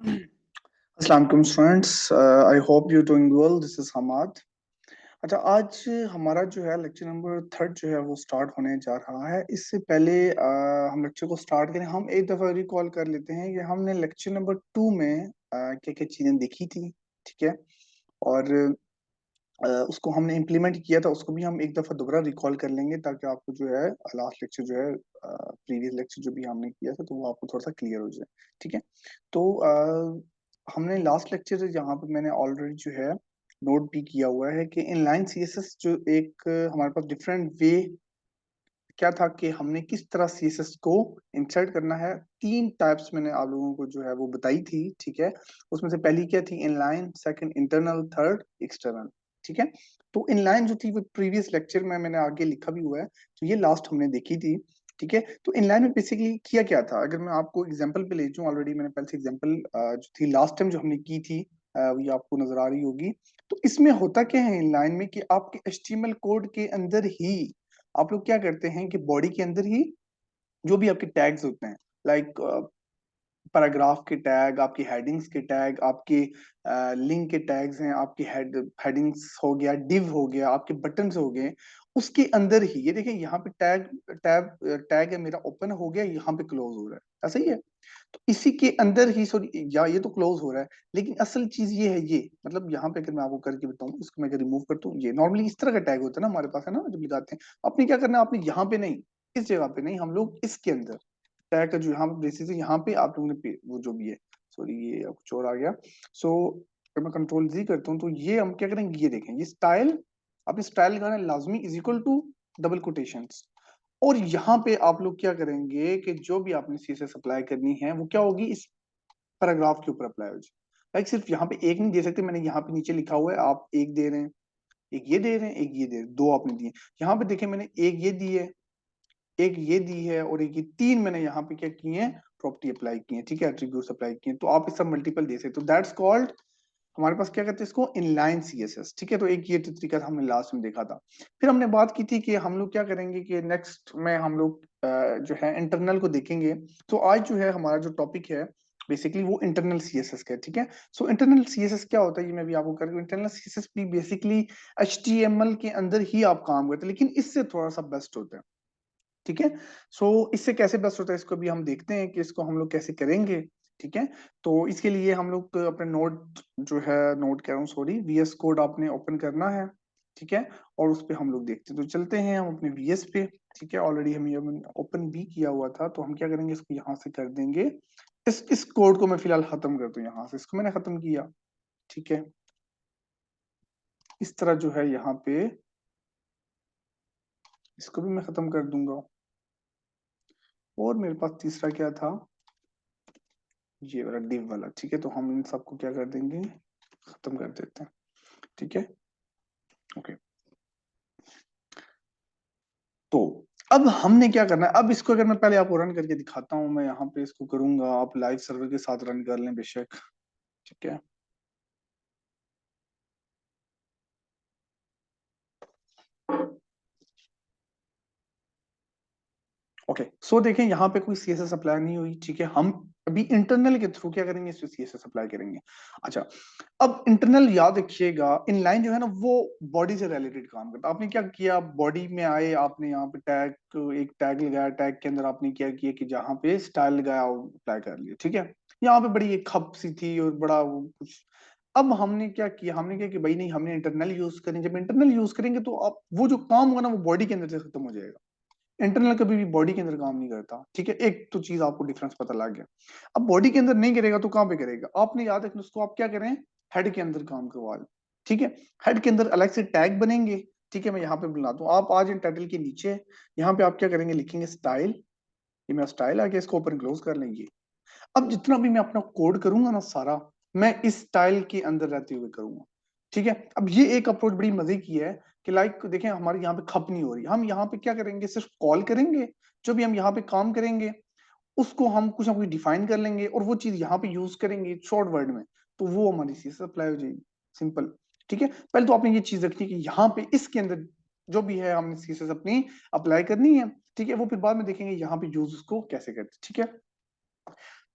अस्सलाम वालेकुम students, I hope you doing well. This is Hammad. अच्छा, आज हमारा जो है लेक्चर नंबर थर्ड जो है वो स्टार्ट होने जा रहा है। इससे पहले हम लेक्चर को स्टार्ट करें, हम एक दफ़ा रिकॉल कर लेते हैं कि हमने लेक्चर नंबर टू में क्या क्या चीज़ें देखी थी। ठीक है। और उसको हमने इम्प्लीमेंट किया था, उसको भी हम एक दफ़ा दोबारा रिकॉल कर लेंगे ताकि आपको जो है लास्ट लेक्चर जो है प्रीवियस लेक्चर जो भी हमने किया था तो वो आपको थोड़ा सा क्लियर हो जाए। ठीक है। तो हमने लास्ट लेक्चर यहाँ पे मैंने ऑलरेडी जो है नोट भी किया हुआ है कि इनलाइन सीएसएस जो एक हमारे पास डिफरेंट वे क्या था कि हमने किस तरह सीएसएस को इंसर्ट करना है। तीन टाइप्स मैंने आप लोगों को जो है वो बताई थी। ठीक है। उसमें से पहली क्या थी? Inline, second internal, third external. ठीक है। तो इनलाइन जो थी वो प्रीवियस लेक्चर में मैंने आगे लिखा भी हुआ है, तो ये लास्ट हमने देखी थी। ठीक है। तो इनलाइन में बेसिकली किया क्या था, अगर मैं आपको एग्जांपल पे ले जाऊं, ऑलरेडी मैंने पहले से एग्जांपल जो थी लास्ट टाइम जो हमने की थी ये आपको नजर आ रही होगी। तो इसमें होता क्या है इनलाइन में कि आपके एचटीएमएल कोड के अंदर ही आप लोग क्या करते हैं कि बॉडी के अंदर ही जो भी आपके टैग्स होते हैं, लाइक पैराग्राफ के टैग, आपकी हेडिंग्स के टैग, आपके लिंक के टैग्स हैं, आपकी हेडिंग्स हो गया, डिव हो गया, आपके बटन्स हो गए, उसके अंदर ही ये देखिए यहाँ पे टैग है मेरा ओपन हो गया, यहाँ पे क्लोज हो रहा है, ऐसा ही है। तो इसी के अंदर ही, सॉरी या ये तो क्लोज हो रहा है, लेकिन असल चीज ये है, ये मतलब यहाँ पे अगर मैं आपको करके बताऊं, इसको मैं अगर रिमूव करता हूँ, ये नॉर्मली इस तरह का टैग होता है ना हमारे पास, है ना, जब लगाते हैं। आपने क्या करना है, आपने यहाँ पे नहीं, इस जगह पे नहीं, हम लोग इसके अंदर टैग का जो यहाँ पे बेसिस है, यहाँ पे आप लोगों ने वो जो भी है, सॉरी ये अब कुछ और आ गया। सो अगर मैं कंट्रोल जी करता हूँ तो ये हम क्या करेंगे, ये देखें, ये स्टाइल, आपने स्टाइल लगाना है लाजमी, is equal to double quotations. और यहाँ पे आप लोग क्या करेंगे कि जो भी आपने सीएसएस अप्लाई करनी है वो क्या होगी, इस पैराग्राफ के ऊपर अप्लाई हो जाए। लाइक सिर्फ यहाँ पे एक नहीं दे सकते, मैंने यहाँ पे नीचे लिखा हुआ है, आप एक दे रहे हैं, एक ये दे रहे हैं, एक ये दे रहे हैं, दो आपने दिए। यहाँ पे देखें मैंने एक ये दी है, एक ये दी है, और एक ये, तीन मैंने यहाँ पे क्या किए हैं, प्रॉपर्टी अप्लाई की है। ठीक है, एट्रीब्यूट्स अप्लाई किए हैं। तो आप इस सब मल्टीपल दे सकते हो, दैट्स कॉल्ड, हमारे पास क्या कहते हैं इसको, इनलाइन सीएसएस। ठीक है। तो एक ये तरीका हमने लास्ट में देखा था। फिर हमने बात की थी कि हम लोग क्या करेंगे कि नेक्स्ट में हम लोग जो है इंटरनल को देखेंगे। तो आज जो है हमारा जो टॉपिक है बेसिकली वो इंटरनल सीएसएस का है। ठीक है। सो इंटरनल सीएसएस क्या होता है ये मैं भी आपको करूँ। इंटरनल सीएसएस भी बेसिकली एचटीएमएल के अंदर ही आप काम करते हैं, लेकिन इससे थोड़ा सा बेस्ट होता है। ठीक है। सो इससे कैसे बेस्ट होता है इसको भी हम देखते हैं कि इसको हम लोग कैसे करेंगे। ठीक है। तो इसके लिए हम लोग अपने नोट जो है, नोट कह रहा हूँ सॉरी, वीएस कोड आपने ओपन करना है। ठीक है। और उस पे हम लोग देखते हैं, तो चलते हैं हम अपने वीएस पे। ठीक है। ऑलरेडी हम ये ओपन भी किया हुआ था, तो हम क्या करेंगे, इसको यहाँ से कर देंगे। इस कोड को मैं फिलहाल खत्म कर दूं, यहाँ से इसको मैंने खत्म किया। ठीक है। इस तरह जो है यहाँ पे इसको भी मैं खत्म कर दूंगा। और मेरे पास तीसरा क्या था, ये वाला डिव वाला। ठीक है। तो हम इन सबको क्या कर देंगे, खत्म कर देते हैं। ठीक है। ओके। तो अब हमने क्या करना है, अब इसको अगर मैं पहले आपको रन करके दिखाता हूं, मैं यहाँ पे इसको करूंगा, आप लाइव सर्वर के साथ रन कर लें बेशक। ठीक है। ओके। सो देखें यहाँ पे कोई सीएसएस अप्लाई नहीं हुई। ठीक है। हम अभी इंटरनल के थ्रू क्या करेंगे, इसमें सीएसएस अप्लाई करेंगे। अच्छा, अब इंटरनल याद रखिएगा, इनलाइन जो है ना वो बॉडी से रिलेटेड काम करता है। आपने क्या किया, बॉडी में आए, आपने यहाँ पे टैग, एक टैग लगाया, टैग के अंदर आपने क्या किया कि जहाँ पे स्टाइल लगाया वो अप्लाई कर लिया। ठीक है। यहाँ पे बड़ी एक खप सी थी और बड़ा वो कुछ। अब हमने क्या किया, हमने क्या कि भाई नहीं, हमने इंटरनल यूज करेंगे। जब इंटरनल यूज करेंगे तो आप वो जो काम होगा ना वो बॉडी के अंदर से खत्म हो जाएगा। इंटरनल कभी भी बॉडी के अंदर काम नहीं करता। ठीक है। एक तो चीज आपको डिफरेंस पता लग गया। अब बॉडी के अंदर नहीं करेगा तो कहाँ पे करेगा, आपने याद रखना, उसको आप क्या करें, हेड के अंदर काम करवा लें। ठीक है। हेड के अंदर अलग से टैग बनेंगे। ठीक है। मैं यहाँ पे बुलाता हूँ, आप आज इन टाइटल के नीचे यहाँ पे आप क्या करेंगे, लिखेंगे स्टाइल। ये मेरा स्टाइल आ गया, इसको ओपन क्लोज कर लेंगे। अब जितना भी मैं अपना कोड करूंगा ना सारा, मैं इस स्टाइल के अंदर रहते हुए करूंगा। ठीक है। अब ये एक अप्रोच बड़ी मजे की है कि लाइक देखें हमारे यहाँ पे खप नहीं हो रही, हम यहाँ पे क्या करेंगे, सिर्फ कॉल करेंगे, जो भी हम यहाँ पे काम करेंगे उसको हम कुछ ना कुछ डिफाइन कर लेंगे और वो चीज यहाँ पे यूज करेंगे शॉर्ट वर्ड में, तो वो हमारी चीज अप्लाई हो जाएगी। सिंपल। ठीक है। पहले तो आपने ये चीज रखनी है कि यहाँ पे इसके अंदर जो भी है हमने सीएसएस अपनी अप्लाई करनी है। ठीक है। वो फिर बाद में देखेंगे यहाँ पे यूज उसको कैसे करते हैं। ठीक है।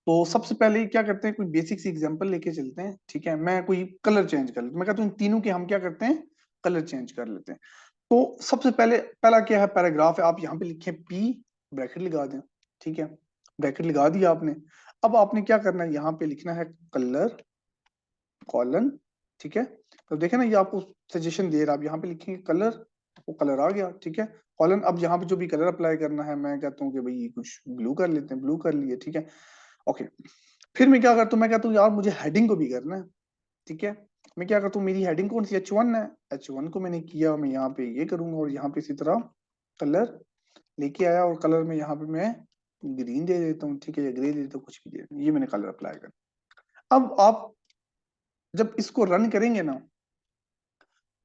तो सबसे पहले क्या करते हैं, कोई बेसिक सी एग्जांपल लेके चलते हैं, ठीक है। मैं कोई कलर चेंज कर लेता हूं, मैं कहता हूं इन तीनों के हम क्या करते हैं, कलर चेंज कर लेते हैं। तो सबसे पहले पहला क्या है, पैराग्राफ है, आप यहाँ पे लिखे पी, ब्रैकेट लगा दें, ठीक है, ब्रैकेट लगा दिया आपने। अब आपने क्या करना है, यहाँ पे लिखना है कलर कॉलन, ठीक है। तो देखे ना, ये आपको सजेशन दे रहा है, आप यहाँ पे लिखेंगे कलर, वो कलर आ गया, ठीक है। कॉलन, अब यहाँ पे जो भी कलर अप्लाई करना है, मैं कहता हूँ कि भाई ये कुछ ब्लू कर लेते हैं, ब्लू कर लिए, ठीक है, ओके। फिर मैं क्या करता हूँ, मैं कहता हूँ यार मुझे हेडिंग को भी करना है, ठीक है। मैं क्या करता हूँ, मेरी हेडिंग कौन सी, H1 है, H1 को मैंने किया, मैं यहाँ पे ये करूंगा, और यहाँ पे इसी तरह कलर लेके आया, और कलर में यहाँ पे मैं ग्रीन दे देता हूँ, ठीक है, या ग्रे दे देता हूँ, कुछ भी दे देता हूँ, ये मैंने कलर अप्लाई कर। अब आप जब इसको रन करेंगे ना,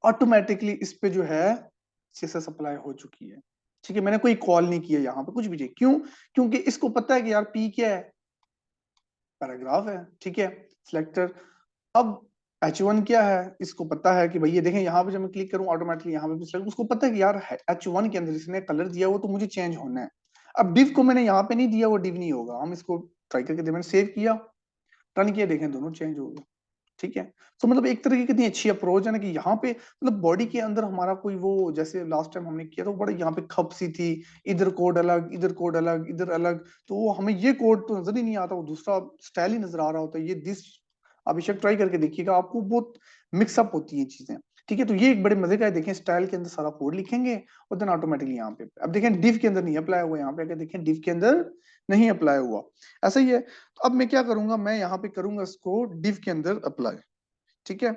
ऑटोमेटिकली इस पे जो है CSS अप्लाई हो चुकी है, ठीक है। मैंने कोई कॉल नहीं किया यहाँ पे कुछ भी, क्यों, क्योंकि इसको पता है कि यार पी क्या है, पैराग्राफ है, ठीक है, सिलेक्टर। अब H1 क्या है, इसको पता है कि भाई ये देखें, यहाँ पे जब मैं क्लिक करूँ ऑटोमेटिकली यहाँ पे भी सिलेक्ट, उसको पता है कि यार H1 के अंदर इसने कलर दिया वो तो मुझे चेंज होना है। अब डिव को मैंने यहाँ पे नहीं दिया, वो डिव नहीं होगा, हम इसको ट्राई करके मैंने सेव किया, रन किया, देखें दोनों चेंज हो गए, ठीक है। तो मतलब एक तरह की कितनी अच्छी अप्रोच है ना, कि यहाँ पे मतलब बॉडी के अंदर हमारा कोई वो, जैसे लास्ट टाइम हमने किया तो बड़ा यहाँ पे खप सी थी, इधर कोड अलग, इधर कोड अलग, इधर अलग, तो वो हमें ये कोड तो नजर ही नहीं आता, वो दूसरा स्टाइल ही नजर आ रहा होता है, ये दिस। अभिषेक ट्राई करके देखिएगा, आपको बहुत मिक्सअप होती है चीजें, ठीक है। तो ये एक बड़े मजे का है, देखें स्टाइल के अंदर सारा कोड लिखेंगे, और देन ऑटोमेटिकली यहाँ पे, अब देखें डिव के अंदर नहीं अप्लाई हुआ, यहाँ पे अगर देखें डिव के अंदर नहीं अप्लाई हुआ, ऐसा ही है। तो अब मैं क्या करूंगा, मैं यहाँ पे करूंगा इसको डिव के अंदर अप्लाई, ठीक है,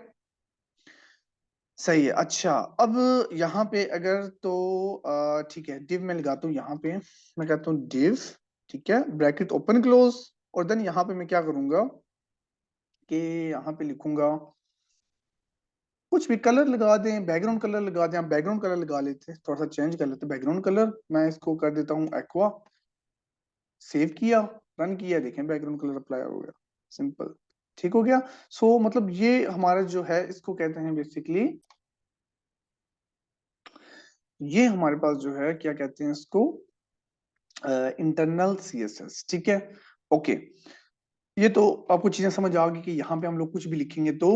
सही है। अच्छा, अब यहाँ पे अगर तो ठीक है, डिव मैं लगाता हूँ यहाँ पे, मैं कहता हूँ डिव, ठीक है, ब्रैकेट ओपन क्लोज, और देन यहाँ पे मैं क्या करूंगा कि यहाँ पे लिखूंगा कुछ भी कलर लगा दें, बैकग्राउंड कलर लगा दें, आप बैकग्राउंड कलर लगा लेते हैं, थोड़ा सा चेंज कर लेते हैं बैकग्राउंड कलर, मैं इसको कर देता हूँ एक्वा, सेव किया, रन किया, देखें बैकग्राउंड कलर अप्लाई हो गया, सिंपल, ठीक हो गया। सो मतलब ये हमारा जो है, इसको कहते हैं बेसिकली, ये हमारे पास जो है क्या कहते हैं इसको, इंटरनल CSS, ठीक है, ओके। ये तो आपको चीजें समझ आ गई कि यहाँ पे हम लोग कुछ भी लिखेंगे तो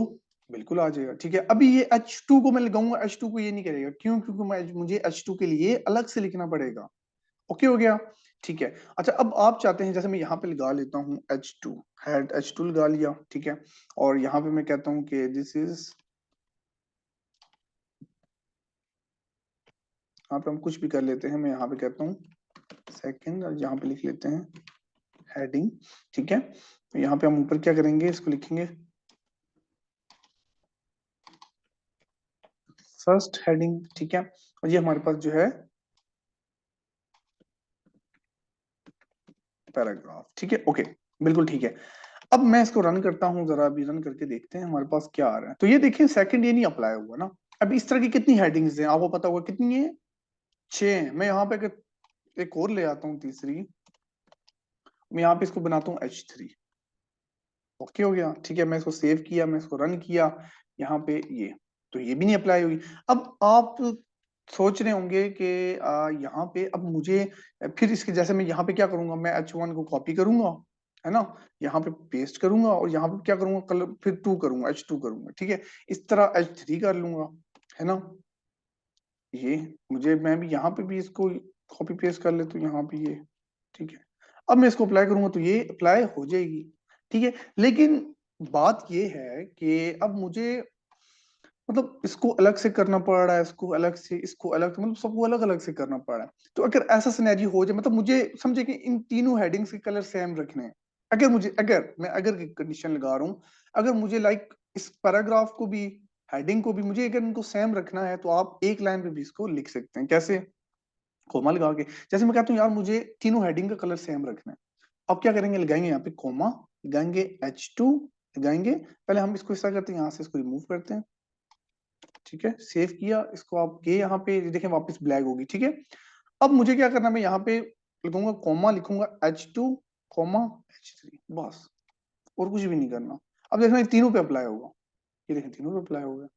बिल्कुल आ जाएगा, ठीक है। अभी ये H2 को मैं लगाऊंगा, H2 को ये नहीं करेगा, क्यों, क्योंकि मुझे H2 के लिए अलग से लिखना पड़ेगा, ओके हो गया, ठीक है। अच्छा, अब आप चाहते हैं, जैसे मैं यहाँ पे लगा लेता हूँ H2, हेड H2 लगा लिया, ठीक है, और यहाँ पे मैं कहता हूँ कि दिस इज, यहाँ पे हम कुछ भी कर लेते हैं, मैं यहाँ पे कहता हूँ सेकंड, और यहाँ पे लिख लेते हैं हेडिंग, ठीक है। तो यहाँ पे हम ऊपर क्या करेंगे, इसको लिखेंगे फर्स्ट हेडिंग, ठीक है, और ये हमारे पास जो है पैराग्राफ, ठीक है, ओके, बिल्कुल ठीक है। अब मैं इसको रन करता हूँ, जरा अभी रन करके देखते हैं हमारे पास क्या आ रहा है। तो ये देखिए सेकंड ये नहीं अप्लाई हुआ ना। अब इस तरह की कितनी हेडिंग्स हैं आपको पता होगा, कितनी है, 6। मैं यहाँ पे एक और ले आता हूँ, तीसरी, मैं यहाँ पे इसको बनाता हूँ H3, ओके हो गया, ठीक है। मैं इसको सेव किया, मैं इसको रन किया, यहाँ पे ये, तो ये भी नहीं अप्लाई हुई। अब आप सोच रहे होंगे कि यहाँ पे अब मुझे, फिर इसके जैसे मैं यहाँ पे क्या करूंगा, मैं H1 को कॉपी करूंगा, है ना, यहाँ पे पेस्ट करूंगा, और यहाँ पे क्या करूंगा, कलर फिर 2 करूंगा, H2 करूंगा, ठीक है, इस तरह H3 कर लूंगा, है ना। ये मुझे, मैं भी यहाँ पे भी इसको कॉपी पेस्ट कर लेता हूँ, यहाँ पे ये, ठीक है। अब मैं इसको अप्लाई करूंगा तो ये अप्लाई हो जाएगी, ठीक है। लेकिन बात ये है कि अब मुझे मतलब इसको अलग से करना पड़ रहा है, इसको अलग से, इसको अलग से, मतलब सबको अलग अलग से करना पड़ रहा है। तो अगर ऐसा सिनेरियो हो जाए, मतलब मुझे समझे कि इन तीनों हेडिंग्स के कलर सेम रखने हैं, अगर मुझे, अगर मैं अगर की कंडीशन लगा रहा हूँ, अगर मुझे लाइक इस पैराग्राफ को भी, हेडिंग को भी मुझे अगर इनको सेम रखना है, तो आप एक लाइन पे भी इसको लिख सकते हैं, कैसे, कोमा लगा के। जैसे मैं कहता हूँ यार मुझे तीनों हेडिंग का कलर सेम रखना है, अब क्या करेंगे, लगाएंगे यहाँ पे कोमा, लगाएंगे H2, लगाएंगे, पहले हम इसको इस तरह करते हैं, यहाँ से इसको रिमूव करते हैं, ठीक है, सेव किया इसको, आप ये यहाँ पे देखें वापस ब्लैक होगी, ठीक है। अब मुझे क्या करना है, मैं यहाँ पे लिखूंगा कोमा, लिखूंगा H2 कोमा H3, बस, और कुछ भी नहीं करना। अब देखना ये तीनों पे अप्लाई होगा, ये देखें तीनों पे अप्लाई होगा।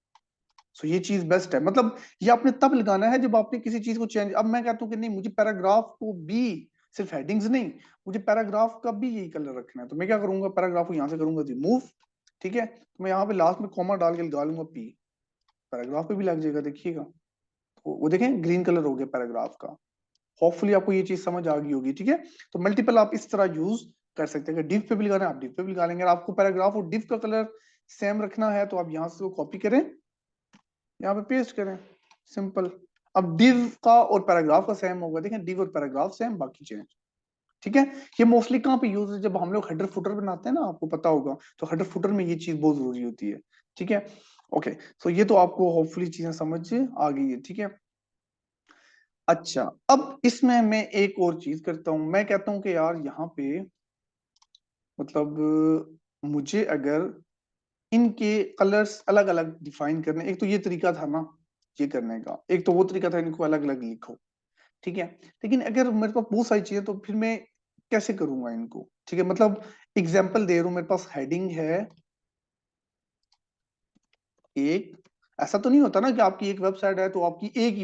सो ये चीज बेस्ट है, मतलब ये आपने तब लगाना है जब आपने किसी चीज को चेंज, अब मैं कहता हूँ कि नहीं मुझे पैराग्राफ को भी सिर्फ हेडिंग्स नहीं, मुझे पैराग्राफ का भी यही कलर रखना है। तो मैं क्या करूंगा, पैराग्राफ को यहाँ से करूंगा रिमूव, ठीक है। तो मैं यहाँ पे लास्ट में कॉमा डाल के लगा लूंगा पी, पैराग्राफ पे भी लग जाएगा, देखिएगा। तो वो देखें ग्रीन कलर हो गया पैराग्राफ का। होपफुली आपको ये चीज समझ आ गई होगी, ठीक है। तो मल्टीपल आप इस तरह यूज कर सकते हैं। अगर डिव पे भी लगाना है आप डिव पे भी लगा लेंगे। आपको पैराग्राफ और डिव का कलर सेम रखना है तो आप यहाँ से कॉपी करें, यहाँ पे पेस्ट करें, सिंपल। अब डिव का और पैराग्राफ का सेम होगा, देखें डिव और पैराग्राफ सेम, बाकी चेंज, ठीक है। ये मोस्टली कहाँ पे यूज है, जब हम लोग हेडर फुटर बनाते हैं ना, आपको पता होगा, तो हेडर फुटर में ये चीज बहुत जरूरी होती है, ठीक है। ओके, तो ये तो आपको होपफुली चीजें समझ आ गई है, ठीक है। अच्छा, अब इसमें मैं एक और चीज करता हूं, मैं कहता हूं कि यार यहाँ पे मतलब मुझे अगर इनके कलर्स अलग अलग डिफाइन करने, एक तो ये तरीका था ना ये करने का, एक तो वो तरीका था इनको अलग अलग लिखो, ठीक है। लेकिन अगर मेरे पास बहुत सारी चीजें तो फिर मैं कैसे करूंगा इनको, ठीक है। मतलब एग्जाम्पल दे रहा हूं, मेरे पास हेडिंग है एक, ऐसा तो नहीं होता ना कि आपकी एक वेबसाइट है तो आपकी एक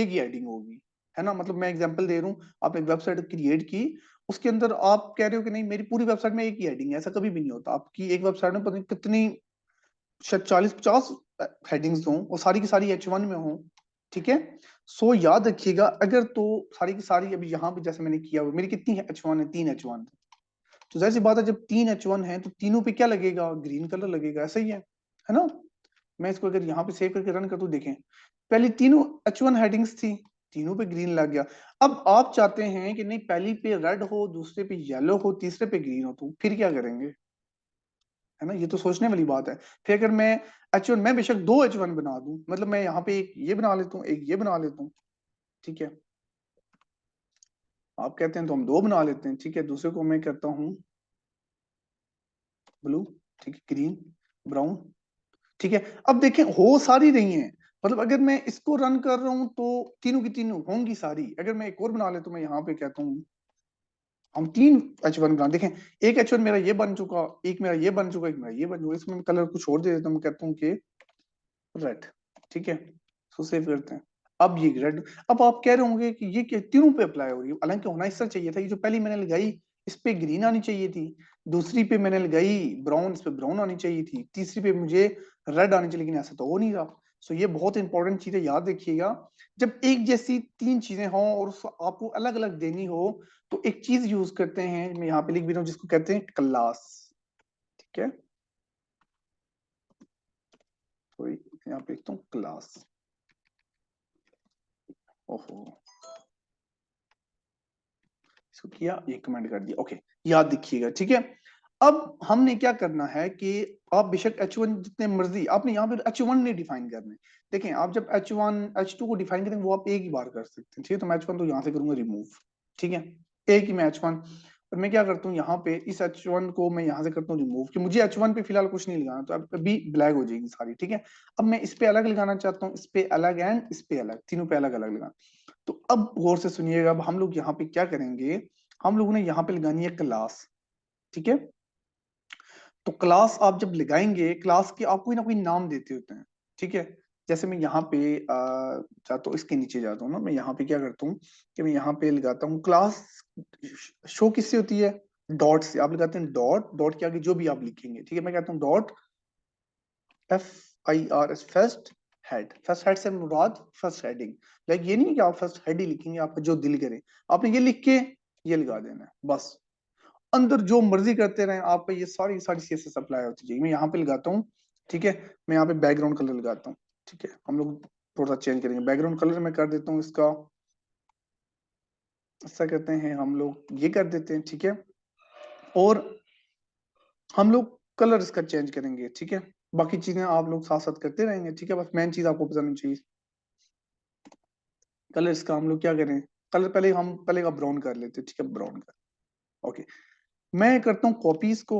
ही हेडिंग होगी, है ना। मतलब मैं एग्जांपल दे रहा हूँ, आपने एक वेबसाइट क्रिएट की, उसके अंदर आप कह रहे हो कि नहीं मेरी पूरी वेबसाइट में एक ही हेडिंग है, ऐसा कभी भी नहीं होता। आपकी एक वेबसाइट में पता नहीं कितनी, शायद 40-50 हेडिंग्स हों और सारी की सारी H1 में हों, ठीक है। सो याद रखिएगा, अगर तो सारी की सारी अभी यहाँ पे जैसे मैंने किया हुआ, मेरी कितनी है H1 है, 3 H1, तो जाहिर सी बात है जब 3 H1 है तो तीनों पे क्या लगेगा, ग्रीन कलर लगेगा, ऐसा ही है ना। मैं इसको अगर यहाँ पे सेव करके रन कर दूं, देखें पहली तीनों H1 हेडिंग्स थी, तीनों पे ग्रीन लग गया। अब आप चाहते हैं कि नहीं पहली पे रेड हो, दूसरे पे येलो हो, तीसरे पे ग्रीन हो, तो फिर क्या करेंगे, है ना। ये तो सोचने वाली बात है। फिर अगर मैं H1, मैं बेशक 2 H1 बना दूं, मतलब मैं यहाँ पे एक ये बना लेता हूँ, एक ये बना लेता हूँ, ठीक है। आप कहते हैं तो हम 2 बना लेते हैं, ठीक है। दूसरे को मैं कहता हूँ ब्लू, ठीक है, ग्रीन, ब्राउन, ठीक है। अब देखें हो सारी रही हैं, मतलब अगर मैं इसको रन कर रहा हूं तो तीनों की तीनों होंगी सारी। अगर मैं एक और बना ले तो मैं यहाँ पे कहता हूँ हम 3 H1 बना, देखें एक H1 मेरा ये बन चुका, एक मेरा ये बन चुका, एक मेरा ये बन चुका। इसमें मैं कलर कुछ और दे देता हूँ, मैं कहता हूँ कि रेड, ठीक है। सो सेव करते हैं। अब ये रेड, अब आप कह रहे होंगे कि ये तीनों पे अप्लाई हो रही है, हालांकि होना इससे चाहिए था, ये जो पहली मैंने लगाई इस पे ग्रीन आनी चाहिए थी, दूसरी पे मैंने लगाई ब्राउन, इस पे ब्राउन आनी चाहिए थी, तीसरी पे मुझे रेड आनी चाहिए, लेकिन ऐसा तो हो नहीं रहा। सो ये बहुत इंपॉर्टेंट चीज है, याद रखिएगा। जब एक जैसी 3 चीजें हों और आपको अलग अलग देनी हो तो एक चीज यूज करते हैं, मैं यहाँ पे लिख भी रहा हूँ, जिसको कहते हैं क्लास, ठीक है। तो यहाँ पे लिखता हूँ क्लास, ओहो इसको किया, ये कमेंट कर दिया, ओके। याद दिखिएगा, ठीक है। अब हमने क्या करना है कि आप बेशक H1 जितने मर्जी, आपने यहाँ पे H1 नहीं डिफाइन करने। देखें आप जब H1 H2 को डिफाइन करेंगे वो आप एक ही बार कर सकते हैं, ठीक है। तो मैं H1 तो यहाँ से करूंगा रिमूव, ठीक है, एक ही मैं H1। और मैं क्या करता हूँ यहाँ पे इस H1 को मैं यहाँ से करता हूँ रिमूव, कि मुझे H1 पे फिलहाल कुछ नहीं लगाना, तो अब अभी ब्लैक हो जाएगी सारी, ठीक है। अब मैं इस पे अलग लगाना चाहता हूँ, इस पे अलग एंड इस पे अलग, तीनों पे अलग अलग लगाना। तो अब गौर से सुनिएगा, अब हम लोग यहाँ पे क्या करेंगे, हम लोगों ने यहाँ पे लगानी है क्लास, ठीक है। तो क्लास आप जब लगाएंगे, क्लास के आप कोई ना कोई नाम देते होते हैं, ठीक है। जैसे मैं यहाँ पे जाता हूँ, इसके नीचे जाता हूँ ना, मैं यहाँ पे क्या करता हूँ कि मैं यहाँ पे लगाता हूँ क्लास, शो किससे होती है, डॉट से। आप लगाते हैं डॉट, डॉट के आगे जो भी आप लिखेंगे, ठीक है। मैं कहता हूँ dot FIRS, first head, first head से मुराद फर्स्ट हेडिंग, लाइक ये नहीं कि आप फर्स्ट हेड ही लिखेंगे, आपका जो दिल करे आपने ये लिख के ये लगा देना है बस। अंदर जो मर्जी करते रहे, आप पे ये सारी सारी CSS अप्लाई होती जाएगी। मैं यहाँ पे लगाता हूँ, ठीक है। मैं यहाँ पे बैकग्राउंड कलर लगाता हूँ, ठीक है। हम लोग थोड़ा सा चेंज करेंगे, बैकग्राउंड कलर मैं कर देता हूँ इसका, ऐसा करते हैं हम लोग, ये कर देते हैं, ठीक है। और हम लोग कलर इसका चेंज करेंगे, ठीक है। बाकी चीजें आप लोग साथ साथ करते रहेंगे, ठीक है। बस मेन चीज आपको पता नहीं चाहिए, कलर इसका हम लोग क्या करें, कलर पहले हम पहले का ब्राउन कर लेते हैं, ठीक है, ब्राउन कर, ओके। मैं करता हूँ कॉपी इसको,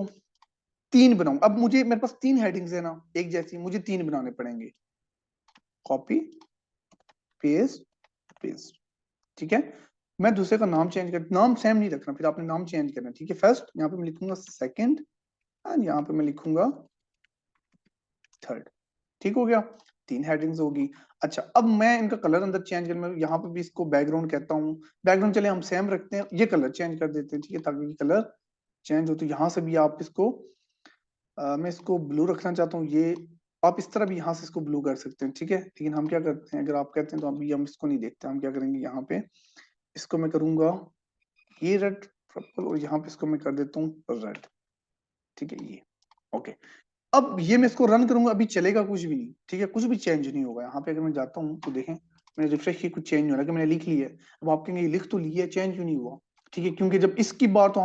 3 बनाऊं। अब मुझे, मेरे पास 3 हेडिंग्स है ना एक जैसी, मुझे 3 बनाने पड़ेंगे, कॉपी पेस्ट पेस्ट, ठीक है। मैं दूसरे का नाम चेंज कर, नाम सेम नहीं रखना, फिर आपने नाम चेंज करना, ठीक है। फर्स्ट यहाँ पे मैं लिखूंगा सेकंड, एंड यहाँ पे मैं लिखूंगा थर्ड, ठीक हो गया। 3 हेडिंग्स होगी। अच्छा, अब मैं इनका कलर अंदर चेंज कर, मैं यहाँ पे भी इसको बैकग्राउंड कहता हूँ, बैकग्राउंड चले हम सेम रखते हैं, ये कलर चेंज कर देते हैं, ठीक है, ताकि कलर चेंज हो। तो यहाँ से भी आप इसको मैं इसको ब्लू रखना चाहता हूँ, ये आप इस तरह भी यहाँ से इसको ब्लू कर सकते हैं, ठीक है। लेकिन हम क्या करते हैं, अगर आप कहते हैं तो अभी हम इसको नहीं देखते, हम क्या करेंगे, यहाँ पे इसको मैं करूंगा ये रेड पर्पल, और यहाँ पे इसको मैं कर देता हूँ रेड, ठीक है, ये ओके। अब ये मैं इसको रन करूंगा, अभी चलेगा कुछ भी नहीं, ठीक है, कुछ भी चेंज नहीं होगा। यहाँ पे अगर मैं जाता हूँ तो देखें, मैंने रिफ्रेश किया, कुछ चेंज नहीं हो रहा, कि मैंने लिख लिया है। अब आप कहेंगे लिख तो लिया, चेंज क्यों नहीं हुआ, ठीक है, क्योंकि जब इसकी बार तो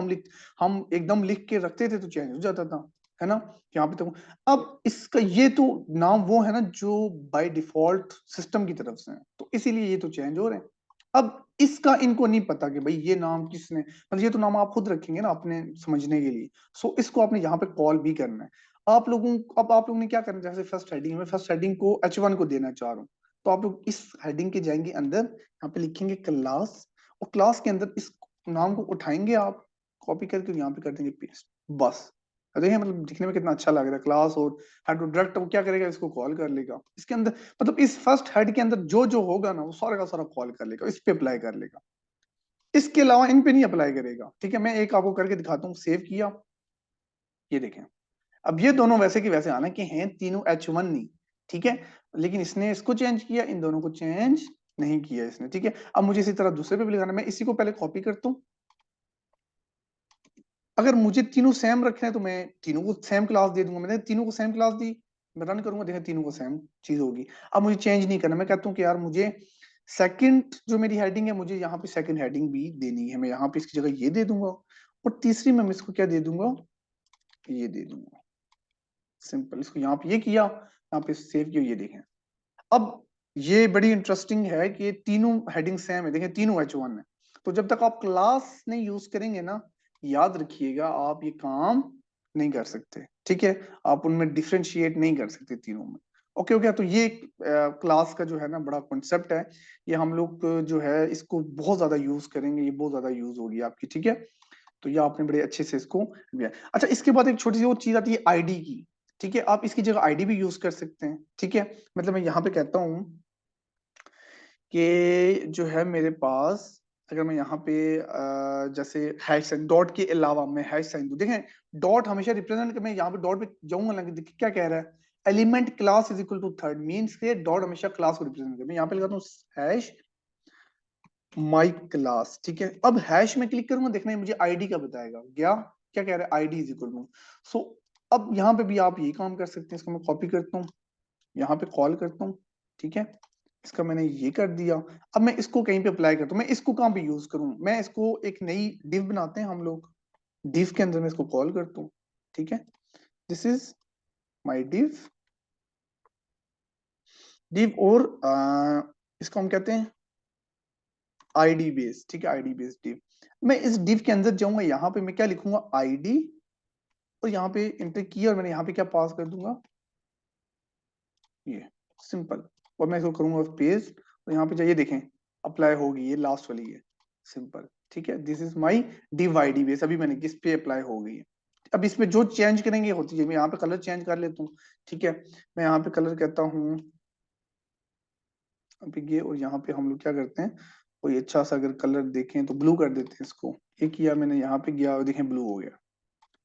हम एकदम लिख के रखते थे तो चेंज हो जाता था, है ना। यहाँ पे तो अब इसका ये तो नाम वो है ना जो बाय डिफॉल्ट सिस्टम की तरफ से है, तो इसीलिए ये तो चेंज हो रहे हैं। अब इसका इनको नहीं पता कि भाई ये नाम किसने, मतलब ये तो नाम आप खुद रखेंगे ना अपने समझने के लिए। सो इसको आपने यहाँ पे कॉल भी करना है। अब आप लोगों ने क्या करना है, जैसे फर्स्ट हेडिंग में फर्स्ट हेडिंग को H1 को देना चाह रहा हूँ, तो आप लोग इस हेडिंग के जाएंगे अंदर, यहाँ पे लिखेंगे क्लास, और क्लास के अंदर इस नाम को उठाएंगे आप, कॉपी करके यहाँ पे कर देंगे पेस्ट, बस। देखिए मतलब दिखने में कितना अच्छा लग रहा है क्लास, और हेड टू डायरेक्ट वो क्या करेगा, इसको कॉल कर लेगा इसके अंदर, मतलब इस फर्स्ट हेड के अंदर जो जो होगा ना वो सारा का सारा कॉल कर लेगा, इस पे अप्लाई कर लेगा, इसके अलावा इन पे नहीं अप्लाई करेगा, ठीक है। मैं एक आपको करके दिखाता हूँ, सेव किया, ये देखें, अब ये दोनों वैसे की वैसे, हालांकि हैं तीनों H1 नहीं, ठीक है, लेकिन इसने इसको चेंज किया, इन दोनों को चेंज नहीं किया इसने, ठीक है। अब मुझे इसी तरह दूसरे पे भी लगाना, मैं इसी को पहले कॉपी करता हूँ। अगर मुझे तीनों सेम रखना है तो मैं तीनों को सेम क्लास दे दूंगा, मैंने तीनों को सेम क्लास दी, मैं रन करूंगा, देखिए तीनों को सेम चीज होगी। अब मुझे चेंज नहीं करना, मैं कहता हूँ कि यार मुझे सेकंड जो मेरी हेडिंग है, मुझे यहाँ पे सेकंड हेडिंग भी देनी है, मैं यहाँ पे इसकी जगह ये दे दूंगा, और तीसरी में मैं इसको क्या दे दूंगा, ये दे दूंगा, सिंपल। इसको यहाँ पे ये किया, यहाँ पे सेव किया, ये देखें। अब ये बड़ी इंटरेस्टिंग है कि ये तीनों हेडिंग सेम है, देखें तीनों H1 है। तो जब तक आप क्लास नहीं यूज करेंगे ना, याद रखिएगा आप ये काम नहीं कर सकते, ठीक है, आप उनमें डिफरेंशिएट नहीं कर सकते तीनों में। ओके ओके, तो ये क्लास का जो है ना बड़ा कॉन्सेप्ट है, ये हम लोग जो है इसको बहुत ज्यादा यूज करेंगे, ये बहुत ज्यादा यूज होगी आपकी, ठीक है। तो ये आपने बड़े अच्छे से इसको दिया। अच्छा, इसके बाद एक छोटी सी और चीज आती है आईडी की, ठीक है, आप इसकी जगह आईडी भी यूज कर सकते हैं, ठीक है। मतलब मैं यहाँ पे कहता हूँ कि जो है मेरे पास, अगर मैं यहाँ पे जैसे हैश साइन डॉट के अलावा मैं हैश साइन दूं, देखें डॉट हमेशा रिप्रेजेंट कर, मैं यहाँ पे डॉट पे जाऊंगा ना, देखिए क्या कह रहा है, element class is equal to third, means के डॉट हमेशा क्लास को रिप्रेजेंट कर, मैं यहाँ पे लगाता हूँ हैश माई क्लास, ठीक है। अब हैश में क्लिक करूंगा, देखना है मुझे आईडी का बताएगा, गया क्या कह रहा है, आईडी इज इक्वल टू। सो अब यहाँ पे भी आप यही काम कर सकते हैं, इसको मैं कॉपी करता हूँ, यहाँ पे कॉल करता हूँ, ठीक है, इसका मैंने ये कर दिया। अब मैं इसको कहीं पे अप्लाई करता हूँ, मैं इसको कहाँ पे यूज करूँ, मैं इसको एक नई डिव बनाते हैं हम लोग, डिव के अंदर मैं इसको कॉल करता हूँ, ठीक है, this is my div, div, और इसको हम कहते हैं आईडी बेस, ठीक है, आईडी बेस डिव। मैं इस डिव के अंदर जाऊंगा, यहाँ पे मैं क्या लिखूंगा, आईडी, और यहाँ पे इंटर किया, और मैंने यहाँ पे क्या पास कर दूंगा, ये सिंपल, और मैं इसको करूंगा पेज, और यहाँ पे जाइए देखें अप्लाई होगी, ये लास्ट वाली है, सिंपल, ठीक है, this is my div ID base, अभी मैंने किस पे अप्लाई हो गई है। अब इसमें जो चेंज करेंगे होती है, मैं यहाँ पे कलर चेंज कर लेता हूँ, ठीक है, मैं यहाँ पे कलर कहता हूँ अभी ये, और यहाँ पे हम लोग क्या करते हैं, कोई अच्छा सा अगर कलर देखें तो ब्लू कर देते हैं इसको, ये किया मैंने, यहाँ पे गया और देखें ब्लू हो गया,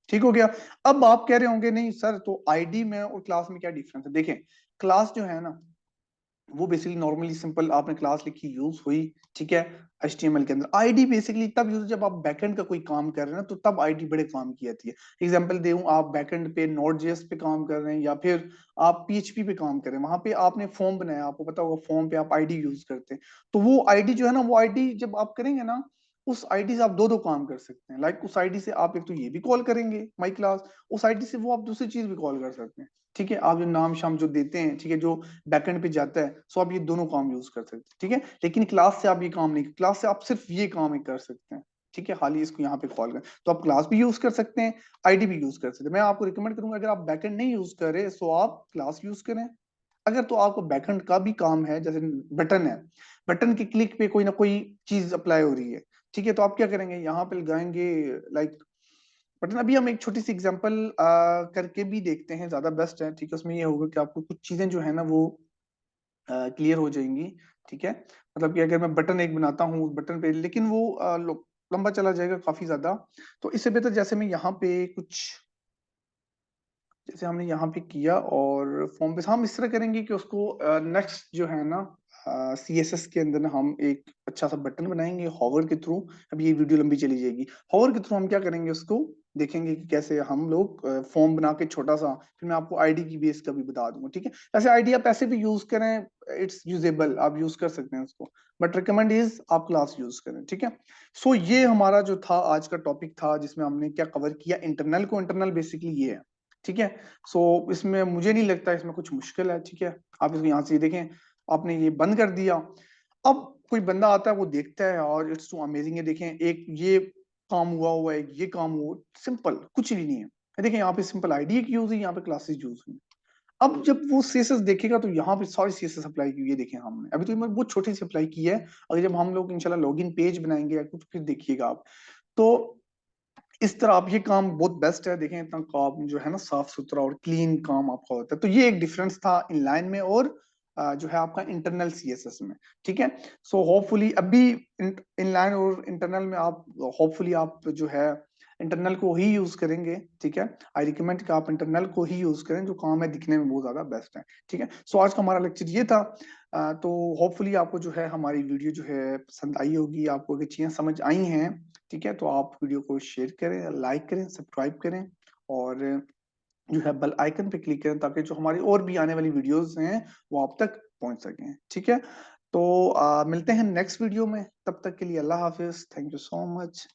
ठीक हो गया। अब आप कह रहे होंगे नहीं सर, तो आईडी में और क्लास में क्या डिफरेंस है, देखें क्लास जो है ना वो बेसिकली नॉर्मली सिंपल आपने क्लास लिखी, यूज हुई, ठीक है, HTML के अंदर। आईडी बेसिकली तब यूज जब आप बैकएंड का कोई काम कर रहे हैं ना, तो तब आईडी बड़े काम की आती है। एग्जांपल दूं, आप बैकएंड पे नोड.js पे काम कर रहे हैं, या फिर आप PHP पे काम कर रहे हैं, वहां पे आपने फॉर्म बनाया, आपको पता होगा फॉर्म पे आप आईडी यूज करते हैं, तो वो आईडी जो है ना, वो आईडी जब आप करेंगे ना, उस आईडी से आप दो दो काम कर सकते हैं। लाइक उस आईडी से आप एक तो ये भी कॉल करेंगे माई क्लास, उस आईडी से वो आप दूसरी चीज भी कॉल कर सकते हैं, ठीक है, आप जो नाम शाम जो देते हैं, ठीक है, जो बैकएंड पे जाता है, सो आप ये दोनों काम यूज कर सकते हैं, ठीक है। लेकिन क्लास से आप ये काम नहीं, क्लास से आप सिर्फ ये काम ही कर सकते हैं, ठीक है, खाली इसको यहाँ पे कॉल करें, तो आप क्लास भी यूज कर सकते हैं, आईडी भी यूज कर सकते हैं। मैं आपको रिकमेंड करूंगा, अगर आप बैकएंड नहीं यूज कर रहे तो आप क्लास यूज करें। अगर तो आपको बैकएंड का भी काम है, जैसे बटन है, बटन के क्लिक पे कोई ना कोई चीज अप्लाई हो रही है, ठीक है, तो आप क्या करेंगे, यहाँ पे लगाएंगे लाइक बटन। अभी हम एक छोटी सी एग्जांपल करके भी देखते हैं, ज्यादा बेस्ट है, ठीक है, उसमें ये होगा कि आपको कुछ चीजें जो है ना वो क्लियर हो जाएंगी। ठीक है, मतलब कि अगर मैं बटन एक बनाता हूँ उस बटन पे, लेकिन वो लंबा चला जाएगा काफी ज्यादा। तो इससे बेहतर जैसे मैं यहाँ पे कुछ, जैसे हमने यहाँ पे किया और फॉर्म पे हम इस तरह करेंगे कि उसको नेक्स्ट जो है ना CSS के अंदर ना हम एक अच्छा सा बटन बनाएंगे हॉवर के थ्रू। अब ये वीडियो लंबी चली जाएगी। हॉवर के थ्रू हम क्या करेंगे, उसको देखेंगे कि कैसे हम लोग फॉर्म बना के छोटा सा, फिर मैं आपको आईडी की बेस का भी बता दूंगा। ठीक है, ऐसे आईडी आप ऐसे भी यूज करें, इट्स यूजेबल, आप यूज कर सकते हैं उसको, बट रिकमेंड इज आप क्लास यूज करें। ठीक है, सो ये हमारा जो था आज का टॉपिक था, जिसमें हमने क्या कवर किया, इंटरनल को। इंटरनल बेसिकली ये है। ठीक है, सो इसमें मुझे नहीं लगता इसमें कुछ मुश्किल है। ठीक है, आप इसको यहाँ से देखें, आपने ये बंद कर दिया। अब कोई बंदा आता है, वो देखता है और इट्स टू अमेजिंग है। देखें, एक ये काम हुआ हुआ है, ये काम हुआ, सिंपल कुछ भी नहीं है। देखें यहाँ पे सिंपल आईडी की यूज हुई, यहाँ पे क्लासेस यूज हुई। अब जब वो सीएसएस देखेगा तो यहाँ पे सारी सीएसएस अप्लाई की हुई है। देखें हमने अभी तो बहुत छोटी सी अप्लाई की है। अगर जब हम लोग इंशाल्लाह लॉगिन पेज बनाएंगे या कुछ, फिर देखिएगा आप। तो इस तरह आप ये काम बहुत बेस्ट है। देखें इतना काम जो है ना साफ सुथरा और क्लीन काम आपका होता है। तो ये एक डिफरेंस था इनलाइन में और जो है आपका इंटरनल सीएसएस में। ठीक है, सो होपफुली अभी इनलाइन और इंटरनल में आप होपफुली आप जो है इंटरनल को ही यूज करेंगे। ठीक है, आई रिकमेंड कि आप इंटरनल को ही यूज करें, जो काम है दिखने में बहुत ज्यादा बेस्ट है। ठीक है, सो आज का हमारा लेक्चर ये था। तो होपफुली आपको जो है हमारी वीडियो जो है पसंद आई होगी, आपको अगर चीजें समझ आई हैं। ठीक है, तो आप वीडियो को शेयर करें, लाइक करें, सब्सक्राइब करें, और जो है बेल आइकन पे क्लिक करें, ताकि जो हमारी और भी आने वाली वीडियोस हैं वो आप तक पहुंच सकें। ठीक है, तो मिलते हैं नेक्स्ट वीडियो में। तब तक के लिए अल्लाह हाफिज, थैंक यू सो मच।